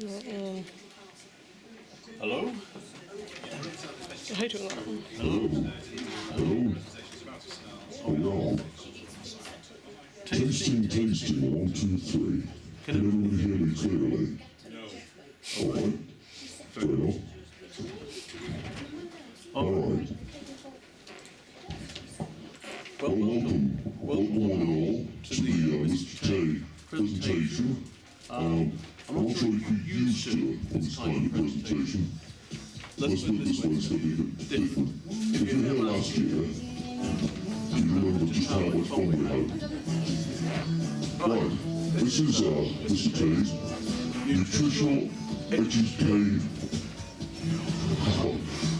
Hello? How do that one? Hello. Hello. Tasting, 1, 2, 3. Can everybody hear me clearly? No. Alright. Fair enough. Alright. Well, welcome one and all to the Mr. Tay presentation. I'm not sure if you're used to this kind of presentation. Let's put it this way, it's going to be a bit different. If you were here last year, you remember just how much fun we had. Right, this is Mr. Tay's nutritional education.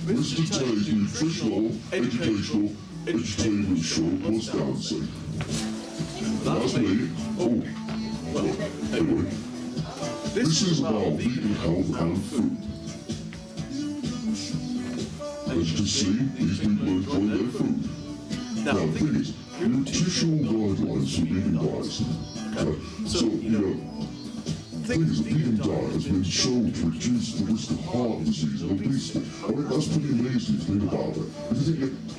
Mr. Tay's nutritional, educational, entertainment show plus dancing. That's me. Oh, well, anyway. This is about vegan health and food. As you can see, these people enjoy their food. Now, the thing is, nutritional guidelines for vegan diets. So, the thing is, a vegan diet has been shown to reduce the risk of heart disease and obesity. I mean, that's pretty amazing to think about it.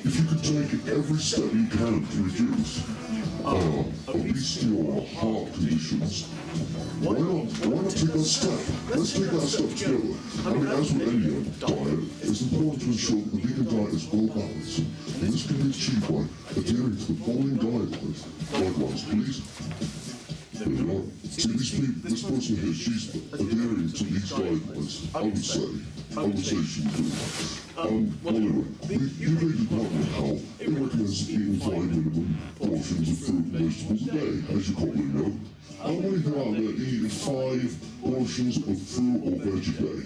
If you could take every step you can to reduce obesity or heart conditions, why not take that step? Let's take that step together. I mean, as with any diet, it's important to ensure that the vegan diet is well balanced, and this can be achieved by adhering to the following guidelines. Guidelines, please. There you are. See, this person here, she's adhering to these guidelines. I would say she's doing that. Well, anyway, the UK Department of Health, it recommends eating 5 minimum portions of fruit and vegetables a day, as you probably know. How many people out there eat 5 portions of fruit or veg a day?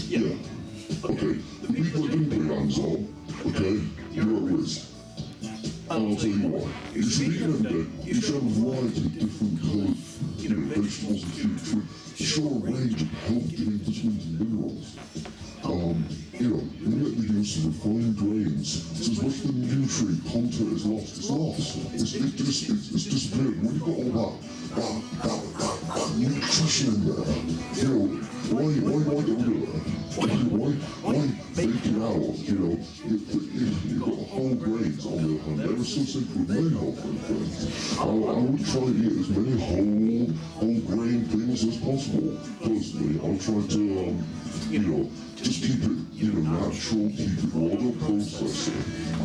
Yeah. Okay. The people that didn't put your hands on, okay, you're at risk. And I'll tell you why. You should eat every day. You should have a variety of different coloured, vegetables and fruit. Show a range of health-giving vitamins and minerals. Limit the use of refined grains. So as much of the nutrient content is lost, it's lost. It's disappearing. When you've got all that nutrition in there, why get rid of it? Why bake it out? You've got whole grains on the other hand. They're associated with many whole grains. I would try to eat as many whole grain things as possible. Personally, I'll try to, just keep it, natural, keep it raw, don't process it.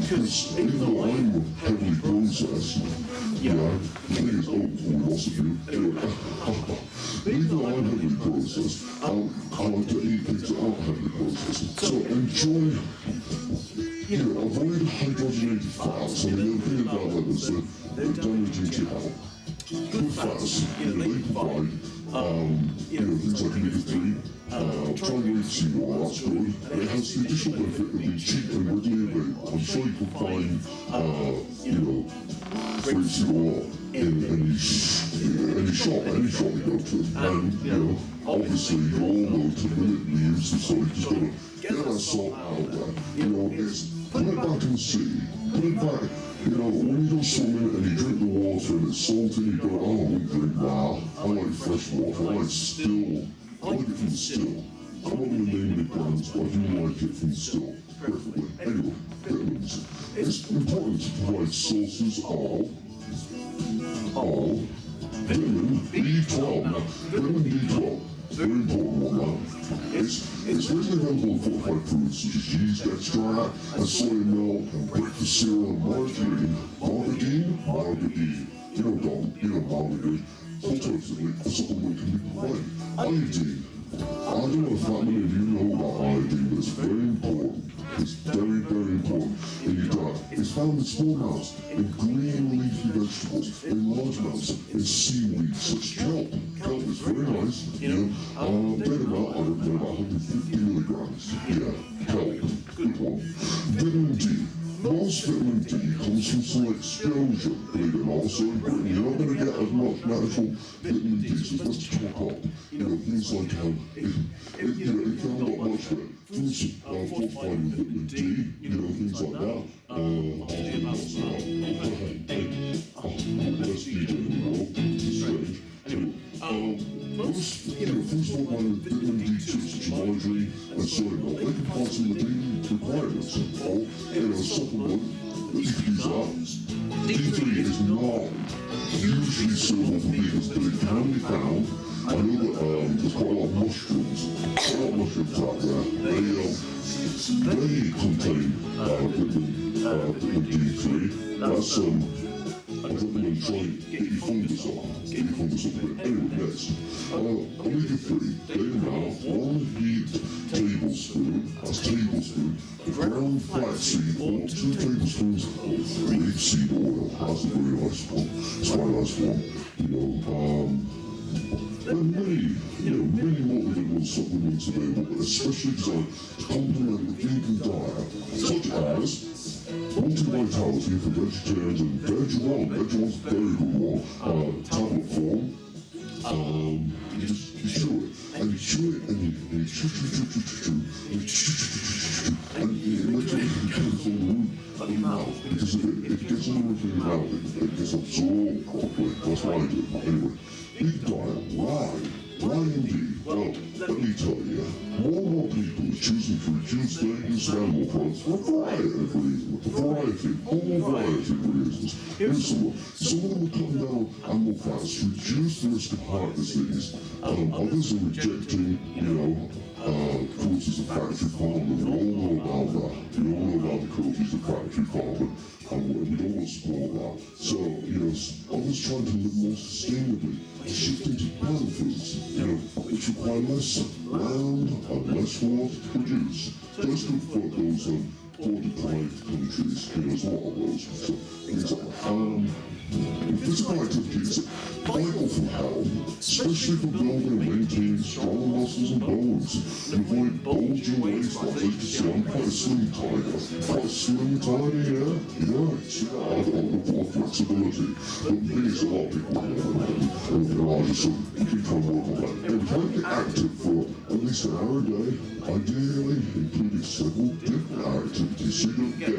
Because even though I'm heavily processed, the thing is, we lost a few. Even though I'm heavily processed, I like to eat things that aren't heavily processed. So enjoy, avoid hydrogenated fats. I mean, the thing about that is that they're damaging to health. Good fats, they provide, things like omega-3, triangulated seed oil, that's good. It has the additional benefit of being cheap and readily available. I'm sure you can find, rapeseed oil in any shop you go to. And, obviously, you all know to limit the use of salt. You just gotta get that salt out there. Put it back in the sea. Put it back. When you go swimming and you drink the water and it's salty, you go, I won't drink that. I like fresh water. I like still. I like it from the still. I'm not going to name any brands, but I do like it from the still, preferably. Anyway, vitamins. It's important to provide sources of vitamin B12. Now, vitamin B12, very important one now. It's readily available in fortified foods such as yeast extract and soy milk and breakfast cereal and margarine. Margarine. Margarine. Alternatively, a supplement can be provided. Iodine. I don't know if that many of you know about iodine, but it's very important. It's very, very important in your diet. It's found in small amounts in green leafy vegetables, in large amounts in seaweed such as kelp. Kelp is very nice. Big amount, I don't know, about 150 milligrams. Kelp, good one. Vitamin D. Most vitamin D comes from sunlight exposure, believe it or not. So in Britain, you're not going to get as much natural vitamin D, so let's talk up. Things like, if you haven't got much of it, fruits fortified with vitamin D, things like that. Let's eat it, it's strange. Anyway, first of all, vitamin D2, such as margarine and soy milk, they can pass in the daily requirements. Or, supplement, you can use that. D3 is not hugely suitable for vegans, but it can be found. I know that there's quite a lot of mushrooms. A lot of mushrooms out there. They contain vitamin D3. That's I recommend trying to get your fungus off. Get your fungus off a bit. Anyway, next. Omega-3, daily now, 1 heaped tablespoon, that's tablespoon, ground flaxseed or 2 tablespoons of rapeseed oil. That's a very nice one. It's quite a nice one. And many multivitamin supplements available, especially designed to complement the vegan diet, such as multi-vitality for vegetarians and Veggie very good one, tablet form. You chew it, and you chew it, and you chew, and it makes it comes on the roof of your mouth, because if it gets on the roof of your mouth, it gets absorbed properly. That's why I do it. Anyway, big diet, why? Why indeed? Well, let me tell you, more and more people are choosing to reduce their use of animal products for a variety of reasons. A whole variety of reasons. Here's some of them. Some of them are cutting down animal fats to reduce the risk of heart disease. Others are rejecting, cruelties of factory farming. We all know about that. We all know about the cruelties of factory farming. And we don't want to support that. So, others trying to live more sustainably, shifting to plant foods, which require less land and less water to produce. So let's go for those poor deprived countries. There's a lot of those. So, physical activity is vital for health, especially for building and maintaining strong muscles and bones. To avoid bulging waist loss. As you can see, I'm quite a slim tiger. Quite a slim tiny, see, I have a lot of flexibility. But the thing is, a lot of people are larger, so you can try and work on that. And try and get active for at least an hour a day, ideally including several different activities, so you don't get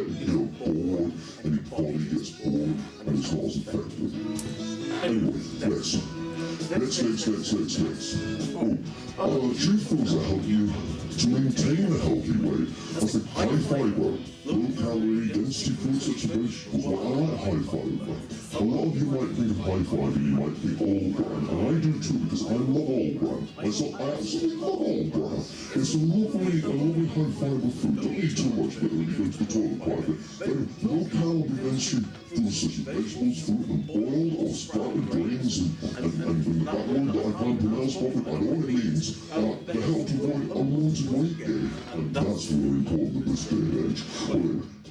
bored, and your body gets bored, and it's not as effective. Anyway, next. Choose foods that help you to maintain a healthy weight. That's like high fiber, low calorie, density foods such as vegetables. Well, I like high fiber. A lot of you might think of high fiber, you might think all bran, and I do too, because I love all bran. Myself, I absolutely love all bran. It's a lovely high fiber food. Don't eat too much, but when you go to the toilet quite a bit. But low calorie, density foods such as vegetables, fruit, and boiled or sprouted grains, and that word that I can't pronounce properly, I know what it means. They help to avoid unwanted weight gain, and that's really important in this day and age.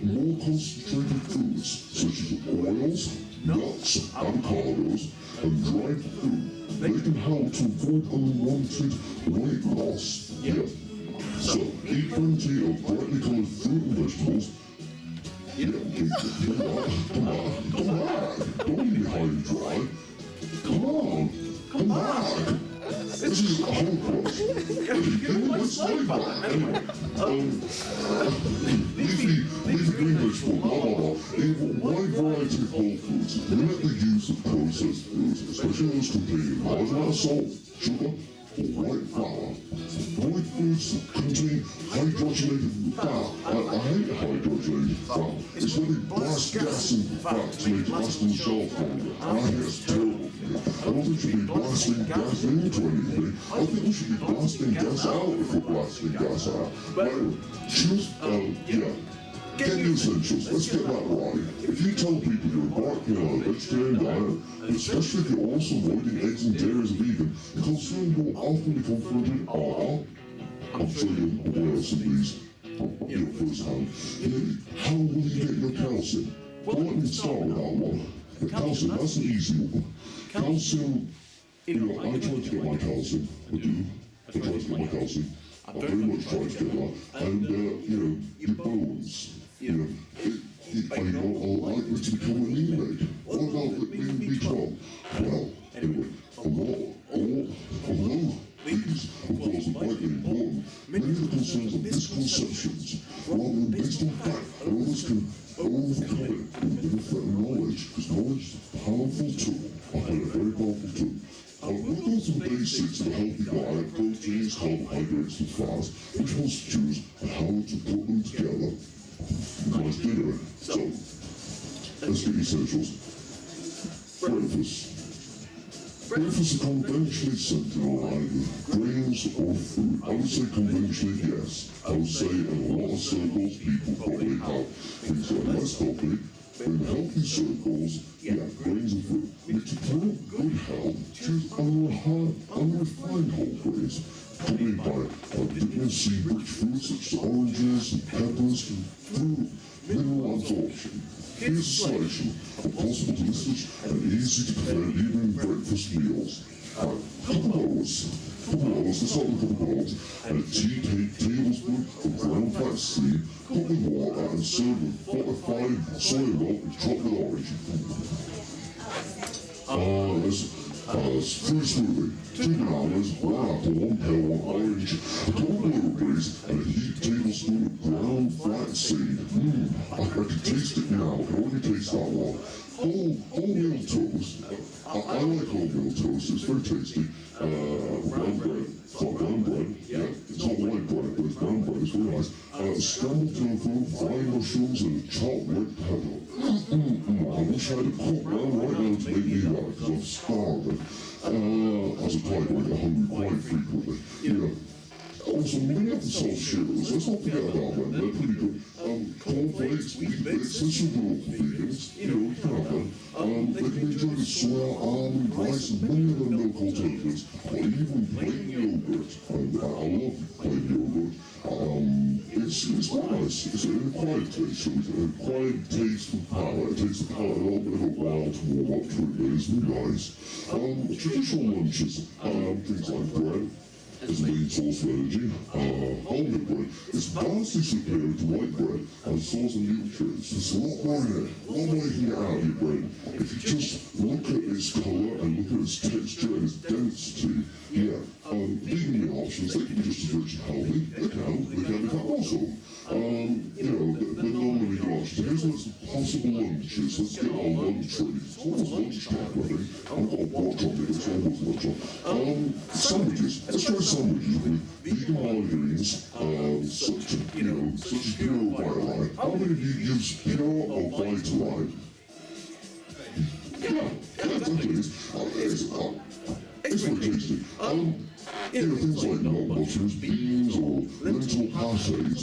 More concentrated foods, such as oils, nuts, avocados, and dried fruit, they can help to avoid unwanted weight loss. Yeah. So, eat plenty of brightly colored fruit and vegetables. Come on. Don't leave me high and dry. Come back. This is a whole course. Let's like that. Anyway, leafy green vegetables, blah, blah, blah. They have a wide variety of whole foods. Limit the use of processed foods, especially those containing large amounts of salt, sugar, or white flour. Avoid foods that contain hydrogenated fat. I hate hydrogenated fat. It's when they blast gas into fat to make it last on the shelf longer. I think it's terrible. I don't think we should be blasting gas into anything. I think we should be blasting gas out if we're blasting gas out. But choose, get the essentials. Let's get that right. If you tell people you're embarking on a vegetarian diet, especially if you're also avoiding eggs and dairy as a vegan, the concern you'll often be confronted are, I'm sure you're aware of some of these firsthand. How will you get your calcium? Well, let me start with that one. The calcium, that's an easy one. Calcium, I try to get my calcium. I do. I try to get my calcium. I very much try to get that. And, your bones. Are you all likely to become anemic? What about vitamin B12? Well, anyway, although these, of course, are vitally important, many of the concerns are misconceptions, rather than based on fact, and others can overcome it with benefit and knowledge, because knowledge is a powerful tool, a very powerful tool. diet, proteins, carbohydrates, and fats, which must choose how to put them together. Nice dinner. So, let's get essentials. Breakfast. Breakfast is conventionally centered on either grains or fruit. I would say conventionally, yes. I would say in a lot of circles, people probably have things like less coffee. In healthy circles, yeah, grains and fruit. But to promote good health, choose unrefined whole grains, accompanied by vitamin C-rich fruits such as oranges and peppers and fruit mineral absorption. Here's a selection of possible delicious and easy to prepare evening breakfast meals. Couple hours. Let's start with a couple hours. And a tablespoon of ground flax seed, cooked with water and served with fortified soy milk and chocolate orange. Fruit smoothie. 2 bananas, 1 apple, 1 pear, 1 orange, a couple blueberries, and a heaped tablespoon of ground flax seed. I can taste it now. I can already taste that one. Wholemeal toast. I like wholemeal toast. It's very tasty. Brown bread. It's not brown bread. Yeah, it's not white bread, but it's brown bread. It's very nice. Scrambled tofu, fried mushrooms, and chopped red pepper. I wish I had a cook around right now to make me that, because I'm starving. As a type, I get hungry quite frequently. Yeah. Also, many of the soft cereals, let's not forget about them, they're pretty good. Cornflakes, wheat bix, they're super good for vegans, you know, you can have them. They can be enjoyed with soya, almond, rice, and many other milk alternatives, or even plain yogurt. And I love plain yogurt. It's quite nice. It's an acquired taste, so it's an acquired taste from palate. It takes the palate a little bit of a while to warm up to it, but it's really nice. Traditional lunches, things like bread. Is a main source of energy. Wholemeal bread is vastly superior to white bread as a source of nutrients. There's a lot more in it, a lot more you can get out of your bread. If you just look at its colour and look at its texture and its density, yeah, vegan meal options, they can be just as rich and healthy. They can also. They're normally vegan options. Here's a list of possible lunches. Let's get our lunch ready. It's almost lunchtime, I think. I've got a watch on me, but it's almost lunchtime. Sandwiches. Let's try sandwiches with vegan margarines, such as Pure or Vitaline. How many of you use Pure or Vitaline? Yeah, definitely. It's very tasty. Things like nut butters, beans, or lentil pasties.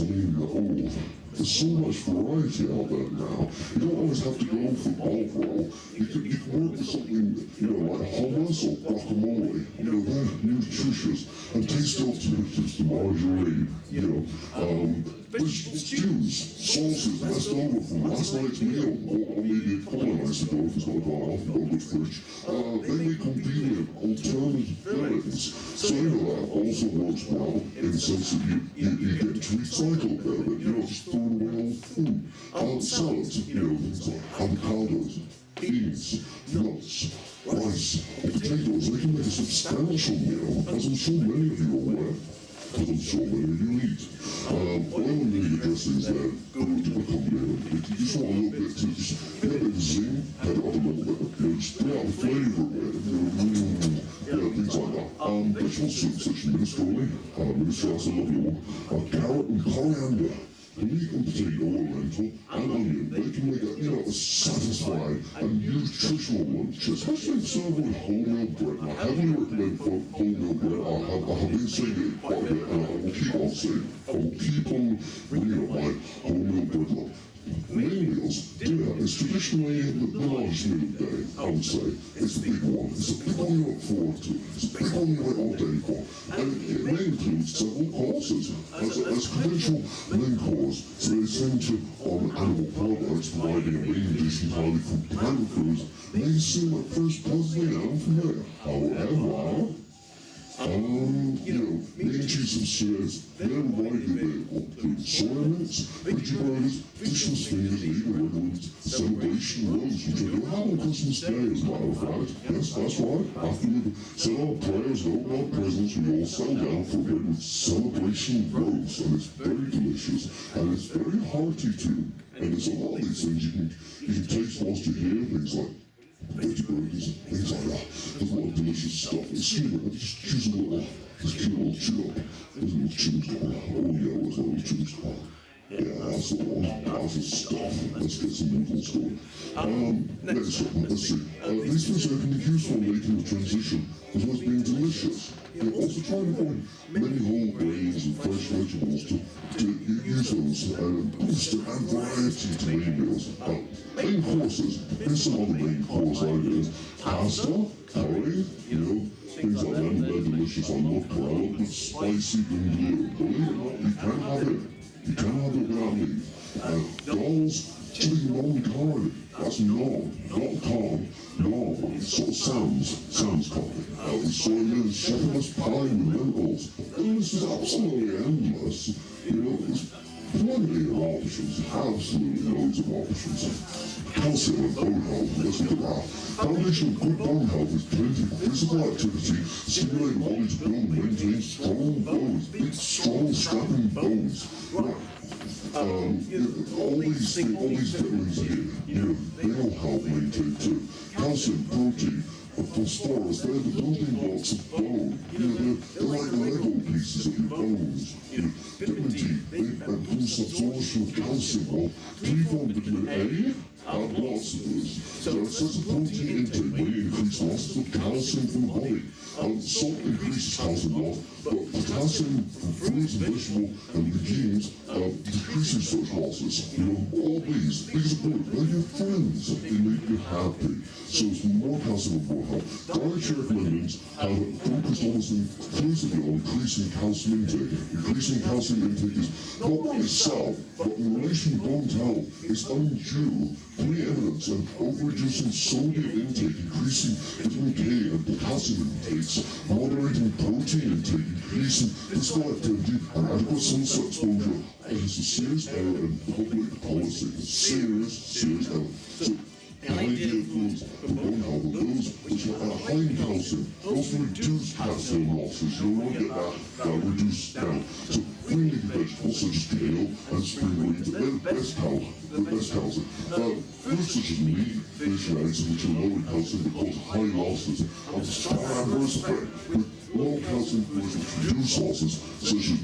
There's so much variety out there now. You don't always have to go for bog roll. You can work with something, like hummus or guacamole. They're nutritious and taste alternatives to margarine. Stews, sauces left over from last night's meal, or maybe a couple of nights ago if it's not gone off, you've got a good fridge. They make convenient alternative fillings. That also works well in the sense that you get to recycle a bit, but you're not just throwing away old food. Salads, things like avocados, beans, nuts, rice, or potatoes, they can make a substantial meal, as I'm sure many of you are aware. Because I'm sure many of you eat. Oil and vinegar dressings there go to accompaniment. If you just want a little bit to just get a bit of zing, head it up a little bit. Just bring out the flavour a bit. Things like that. Vegetable soup such as minestrone, minestrone, that's a lovely one. Carrot and coriander. Meat and potato or lentil and onion, they can make a satisfying and nutritional lunch, especially if served with wholemeal bread. I heavily recommend wholemeal bread. I have been saying it quite a bit, and I will keep on saying it. I will keep on bringing up my wholemeal bread love. Main meals, dinner is traditionally the largest meal of the day, I would say. It's a big one. It's a big one you look forward to. It's a big one you wait all day for. And it may include several courses as conventional main course. So they center on animal products, providing a main dish entirely from plant foods may seem at first pleasantly unfamiliar. However, meat and cheese and cereals, they're widely available, including soya mince, veggie burgers, fishless fingers, and even regular celebration rolls, which I do have on Christmas Day, as a matter of fact. Yes, that's right. After we've said our prayers and opened our presents, we all settle down for a bit with celebration rolls, and it's very delicious, and it's very hearty too. And there's a lot of these things you can taste whilst you hear things like veggie burgers, things like that. There's a lot of delicious stuff. It's cute. I just choose a little, this cute little chew up. There's a little chew's going on. Oh yeah, where's that little chew's going on? Yeah, that's the one. That's the stuff. Let's get some noodles going. Next up, let's see. These foods can be useful in making the transition, as well as being delicious. Also try and find many whole grains and fresh vegetables to use those boost and add variety to main meals. Main courses, here's some other main course ideas. Pasta, curry, things like that, and they're delicious. I love curry, but spicy and blue. Believe it or not, you can have it. You can have it without me. Dolls, chili non-carb. That's non, not carb. No, it sort of sounds carb. We saw it in shepherdess pie with lentils. And this is absolutely endless. There's plenty of options, absolutely loads of options. Calcium and bone health, let's look at that. Foundation of good bone health is plenty of physical activity, stimulate the body to build and maintain strong bones, big, strong, strapping bones. Right. All these vitamins here, they all help maintain too. Calcium, protein, phosphorus, they're the building blocks of bone. They're like Lego pieces of your bones. Vitamin D, they boost absorption of calcium. Well, do you form vitamin A? Lots of this. So excessive protein intake may increase losses of calcium from the body. Salt increases calcium loss, but potassium from fruits and vegetables and legumes decreases such losses. All these are good. They're your friends. They make you happy. So it's more calcium and more health. Dietary recommendings have focused almost exclusively on increasing calcium intake. Increasing calcium intake is not by itself, but in relation to bone health, is undue preeminence and over-reducing sodium intake, increasing vitamin K and potassium intakes, moderating protein intake, increasing physical activity, and adequate sunset exposure. It is a serious error in public policy. A serious error. So, the ideal foods for bone health are those which are high in calcium, those reduce calcium losses. You want to get that reduced down. So, green leafy vegetables such as kale and spring onions, they're the best calcium. Foods such as meat, fish, and eggs, which are low in calcium but cause high losses, have a strong adverse effect with low calcium foods which reduce losses, such as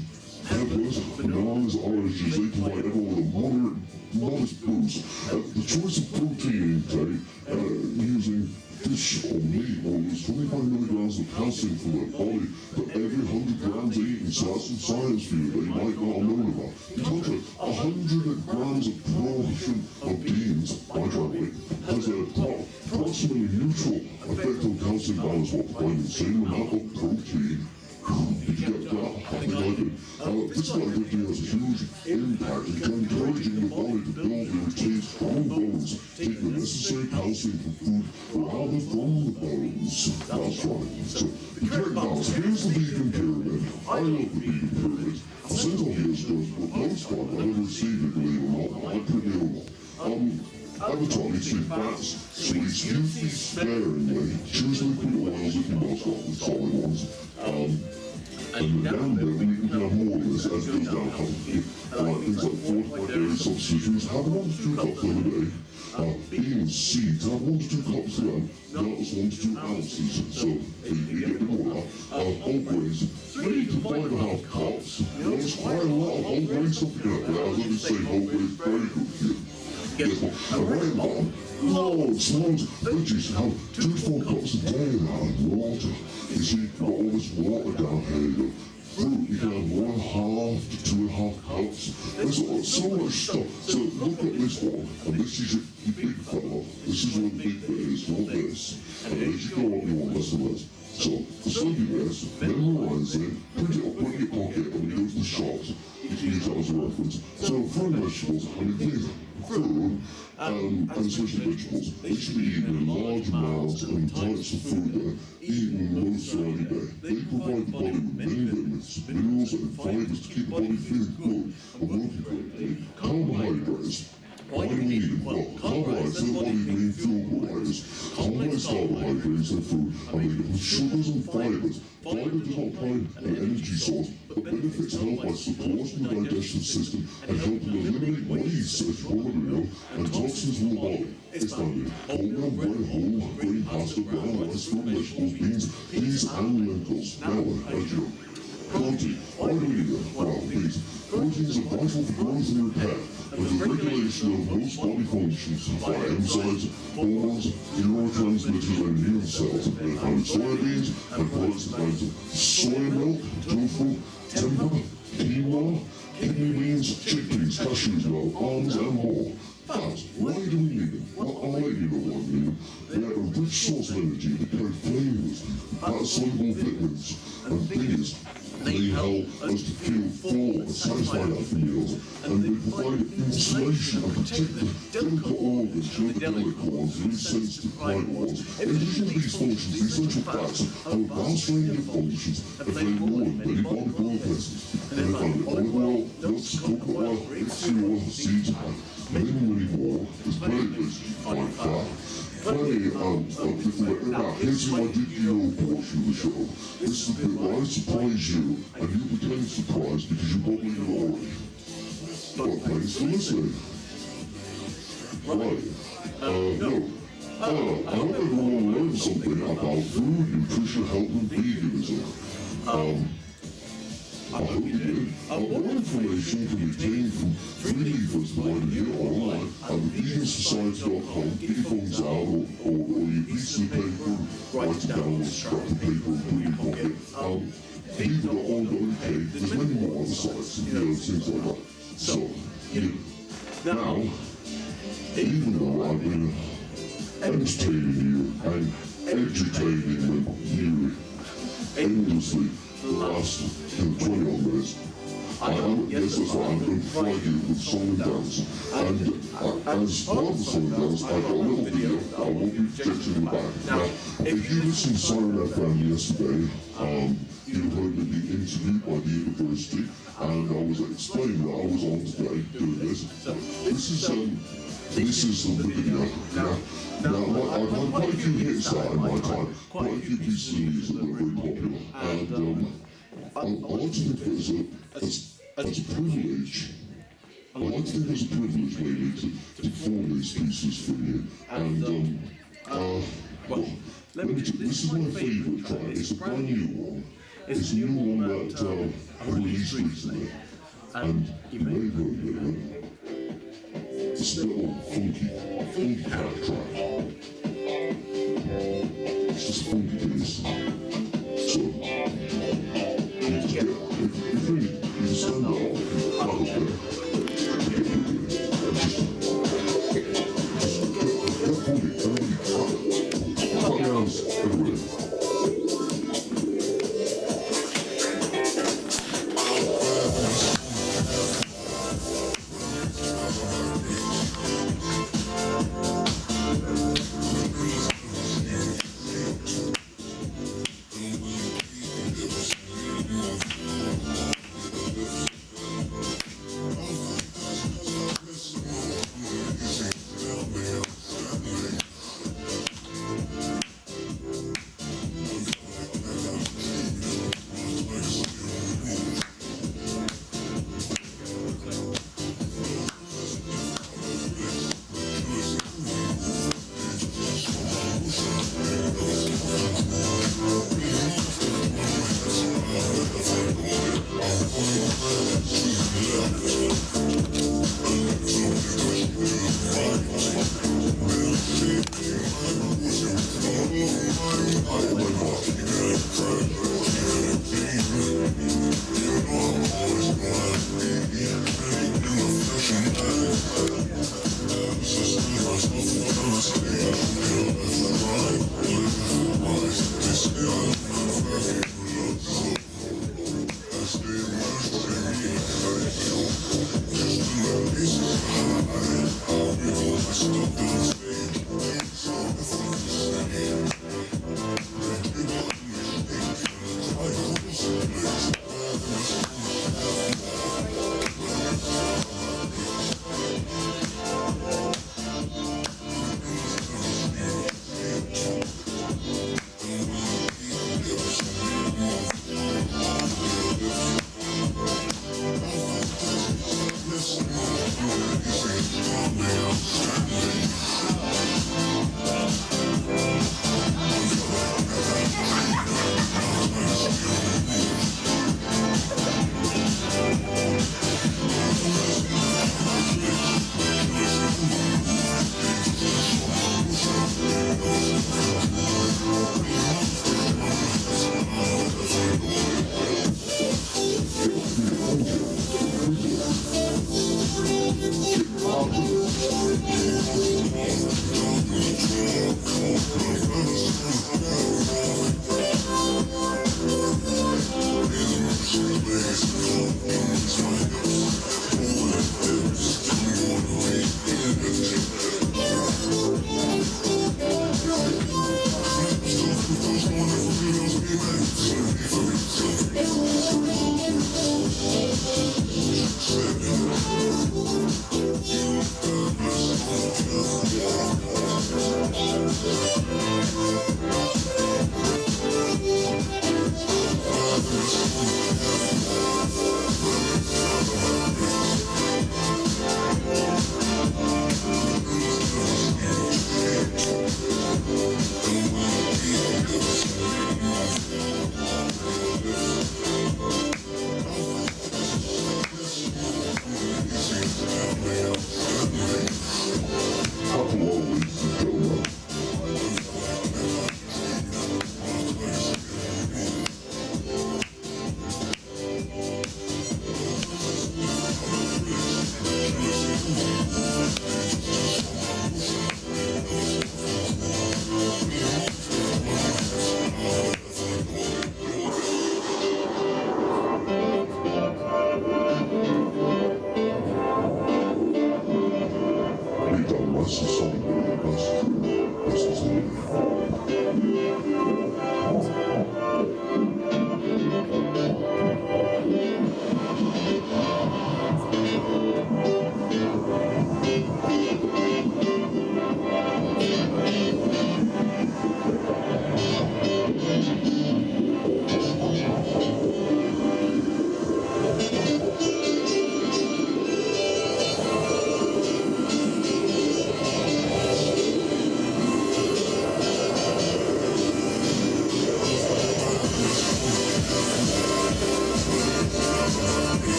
peppers, bananas, oranges. They provide everyone with a modest boost. The choice of protein intake using fish or meat is 25 milligrams of calcium from their body for every 100 grams eaten. So that's some science for you that you might not have known about. You look at 100 grams of proportion of beans, by the has a approximately neutral effect on calcium balance while providing the same amount of protein. You get that? I think I do. Physical activity has a huge impact in encouraging the body to build and retain strong bones, take the necessary calcium from food rather from the bones. That's right. So, the correct balance. Here's the vegan pyramid. I love the vegan pyramid. I sent all years ago to a postcard. I never received it, believe it or not, but I pretty ill. At the top, you see fats, sweets, use these sparingly. Choose liquid oils if you must, not the solid ones. And down there, we can have more of this as it goes down healthy. Things like fortified dairy substitutes, have 1 to 2 cups every day. Beans, seeds, have 1 to 2 cups of them. Nuts, 1 to 2 ounces. So you get a bit more of that. Whole grains, 3 to 5.5 cups. There's quite a lot of whole grain stuff to get there. As I say, whole grain is very good for you. Guess what? And right at the bottom, loads of veggies have 2 to 4 cups a day of water. You see, you've got all this water down here. Fruit, you can have 1.5 to 2.5 cups. There's so much stuff. So look at this one, and this is your big fella. This is where the big bit is, not this. And as you go up, you want less and less. So, to study this, memorize it, print it up, put it in your pocket, and when you go to the shops, you can use that as a reference. So, fruit and vegetables, things, food, and especially vegetables, they should be eaten in large amounts and types of food that are eaten most throughout the day. They provide the body with many vitamins, minerals, and fibers to keep the body feeling good and working correctly. Carbohydrates, Why do we need them? Well, carbohydrates are the body's main fuel providers. Complex carbohydrates in food are made up of sugars and fibers. Fiber does not provide an energy source, but benefits health by supporting the digestive system and helping eliminate waste, as you already know, and toxins from the body. It's found in whole grain bread, whole grain pasta, brown rice, fruit, vegetables, beans, peas, and lentils. Now, as you know, protein. Why do we need them? Well, these proteins are vital for growth and repair, and the regulation of most body functions by enzymes, hormones, neurotransmitters, and immune cells. They found in soybeans and products like soy milk, tofu, tempeh, quinoa, kidney beans, chickpeas, cashews, almonds, and more. Fats, why do we need them? Well, I you know what I mean. They're a rich source of energy that carry flavors, fat-soluble vitamins, and things. They help us to feel full and satisfied after meals, and they provide insulation and protect the delicate organs, the delicate ones, the sensitive vital ones. In addition to these functions, the essential fats have a vast range of functions that play a role in many body processes. And they find in olive oil, nuts, coconut oil, rapeseed oil, seeds, and many more. It's very rich, fine fat. Plenty now, here's my DPO portion of the show. This is the bit where I surprise you, and you pretend surprised because you probably know already. But thanks for listening. Right. No. I hope everyone learned something about food, nutrition, health, and veganism. I hope you did. More information can be obtained from free leaflets provided here online at thevegansociety.com. Get your phones out or your piece of paper, write it down on a scrap of paper and put it in your pocket. Leave.on.uk, there's many more other sites and things like that. So, now, even though I've been entertaining you and edutaining you endlessly the last 20 odd minutes, yes, that's right, I'm going to provide you with song and dance. And as part of the song and dance, I've got a little video I won't be projecting in the back. Now, if you listened to Siren FM yesterday, you heard me be interviewed by the university, and I was explaining that I was on today doing this. This is the video. Now, I've had quite a few hits out in my time, quite a few pieces of music that are very popular, and I like to think of it as a privilege. I like to think there's a privilege maybe to perform these pieces for you. And this is my favourite track. It's a brand new one. It's a new one that I released recently, and you may have heard it. It's a little funky cat track. It's just funky piece. So, if you stand up, you clap a bit. Get funky, everybody clap your hands everywhere.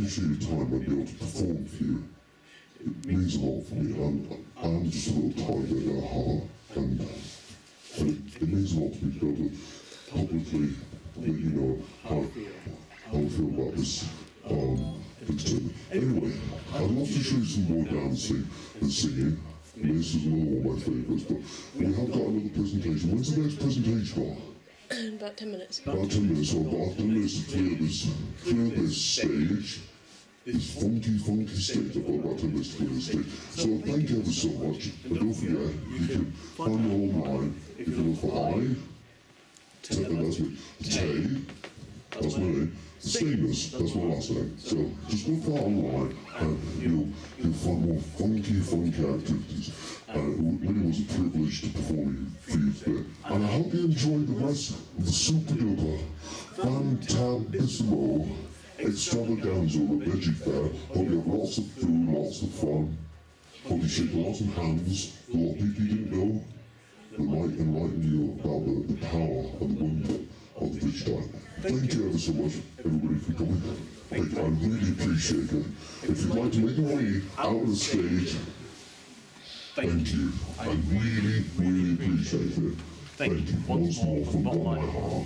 appreciate the time I'd be able to perform for you. It means a lot for me, and I'm just a little tired at heart, and it means a lot to me to be able to publicly let you know how I feel about this thing. Anyway, I'd love to show you some more dancing and singing. This is another one of my favourites, but we have got another presentation. When's the next presentation on? About 10 minutes. About 10 minutes, so what I've done is to clear this stage, this funky stage. I've got about 10 minutes to clear this stage. So thank you ever so much, but don't forget, you can find me online if you look for that's me, Tay, that's my name, Stayness, that's my last name. So just look for that online and you'll find more funky activities. And it really was a privilege to perform for you today. And I hope you enjoy the rest of the super duper, fantissimo, extravaganza of the Veggie Fayre. Hope you have lots of food, lots of fun. Hope you shake lots of hands. A lot of people you didn't know that might enlighten you about the power and the wonder of the Veggie diet. Thank you ever so much, everybody, for coming. I really appreciate it. If you'd like to make your way out of the stage, thank you. I really appreciate it. Thank you once more from the bottom of my heart.